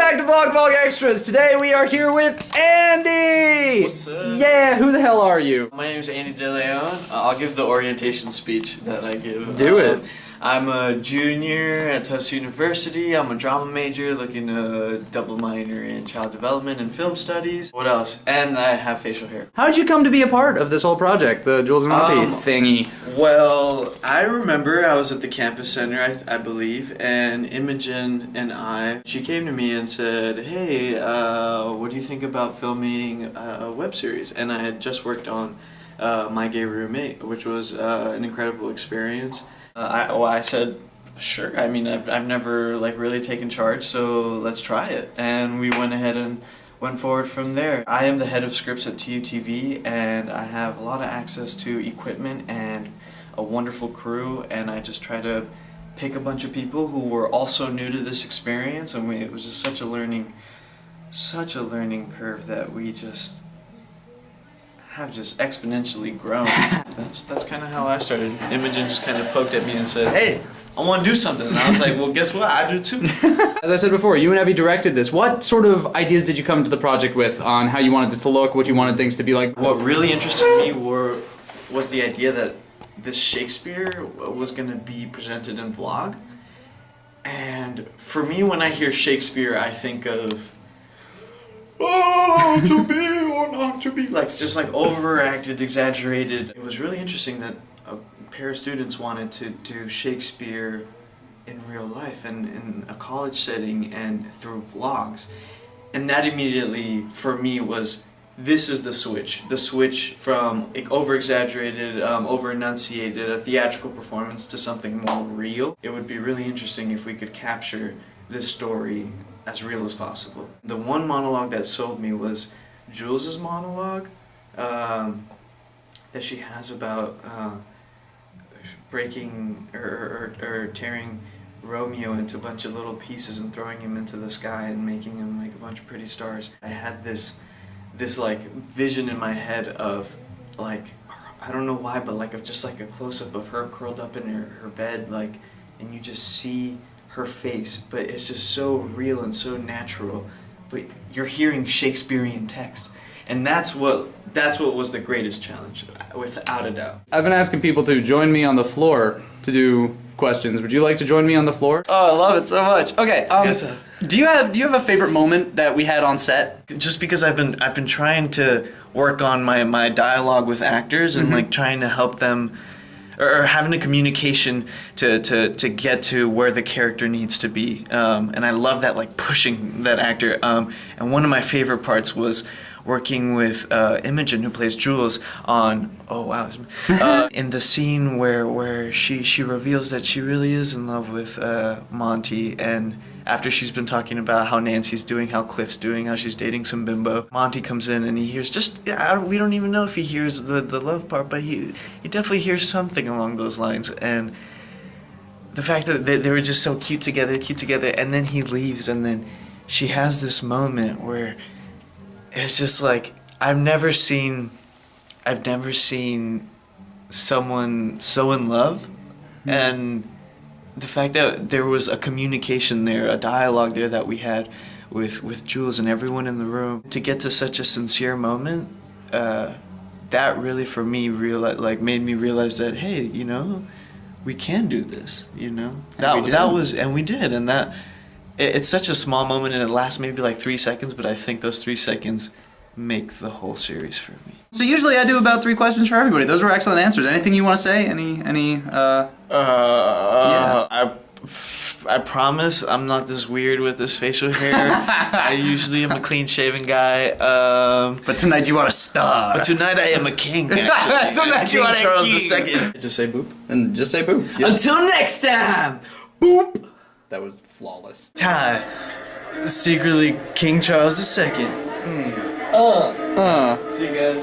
back to Vlog Extras. Today we are here with Andy. What's up? Yeah, who the hell are you? My name is Andy De Leon. I'll give the orientation speech that I give. Do it. I'm a junior at Tufts University. I'm a drama major looking to double minor in child development and film studies. What else? And I have facial hair. How did you come to be a part of this whole project, the Jules and Monty thingy? Well, I remember I was at the campus center, I believe, and Imogen and she came to me and said, hey, what do you think about filming a web series? And I had just worked on My Gay Roommate, which was an incredible experience. I said, sure. I mean, I've never really taken charge, so let's try it. And we went ahead and went forward from there. I am the head of scripts at TUTV, and I have a lot of access to equipment and a wonderful crew, and I just try to pick a bunch of people who were also new to this experience, and it was just such a learning curve that we just have exponentially grown. That's kind of how I started. Imogen just kind of poked at me and said, hey, I want to do something. And I was like, well, guess what? I do too. As I said before, you and Evie directed this. What sort of ideas did you come to the project with on how you wanted it to look, what you wanted things to be like? What really interested me was the idea that this Shakespeare was going to be presented in vlog. And for me, when I hear Shakespeare, I think of to be or not to be, just overacted, exaggerated. It was really interesting that a pair of students wanted to do Shakespeare in real life and in a college setting and through vlogs. And that immediately, for me, was, this is the switch from over-exaggerated, over-enunciated, a theatrical performance to something more real. It would be really interesting if we could capture this story as real as possible. The one monologue that sold me was Jules's monologue that she has about breaking or tearing Romeo into a bunch of little pieces and throwing him into the sky and making him a bunch of pretty stars. I had this vision in my head of I don't know why, but of just a close-up of her curled up in her bed, and you just see her face, but it's just so real and so natural, but you're hearing Shakespearean text. And that's what was the greatest challenge, without a doubt. I've been asking people to join me on the floor to do questions. Would you like to join me on the floor? Oh, I love it so much. Okay, do you have a favorite moment that we had on set? Just because I've been trying to work on my dialogue with actors and trying to help them, or having a communication to get to where the character needs to be. And I love that, pushing that actor. And one of my favorite parts was working with Imogen, who plays Jules, on in the scene where she reveals that she really is in love with Monty, and after she's been talking about how Nancy's doing, how Cliff's doing, how she's dating some bimbo, Monty comes in and he hears we don't even know if he hears the love part, but he definitely hears something along those lines. And the fact that they were just so cute together, and then he leaves, and then she has this moment where it's just I've never seen someone so in love, and the fact that there was a communication there, a dialogue there that we had with Jules and everyone in the room, to get to such a sincere moment, that really for me made me realize that, hey, we can do this, and we did, and that it's such a small moment, and it lasts maybe 3 seconds, but I think those 3 seconds make the whole series for me. So usually I do about 3 questions for everybody. Those were excellent answers. Anything you want to say? Yeah. I promise I'm not this weird with this facial hair. I usually am a clean-shaven guy. But tonight you want a star. But tonight I am a king, actually. Tonight you want a Charles king. II. Just say boop. And just say boop. Yeah. Until next time! Boop! That was flawless. Time. Secretly King Charles II. See you guys.